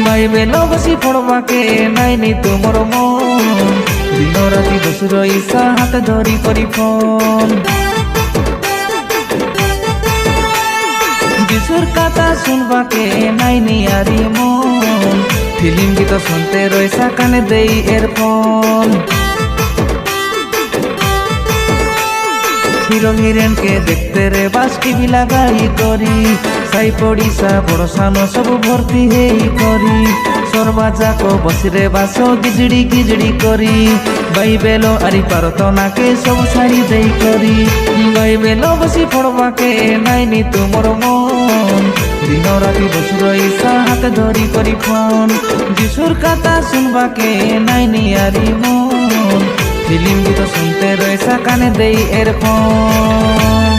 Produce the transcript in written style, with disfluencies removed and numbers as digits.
Bible বসি পড়বাকে নাইনি তোমার মন দিন রাতি বসে রইসা হাতে ধরি করি ফোন যিশুর কথা শুনবাকে নাইনি আরি মন ফিল্ম গীত শুনতে রইসা কানে দেই এরফোন হিরো হিরেনকে দেখতে রে বাস টিভি লাগাই করি সাই পড়িসা বড় সানো সব ভর্তি হেই করি সর্বা যাক বসি রে বাস গিজড়ি গিজড়ি করি বাইবেল আরি পারত নাকে সব ছাড়ি দেই করি বাইবেল বসি পড়বাকে নাইনি তোমার মন দিন রাতি বসে রইসা হাতে ধরি করি ফোন যিশুর কথা শুনবাকে নাইনি আরি মন ফিল্ম গীত শুনতে রইসা কানে দেই এরফোন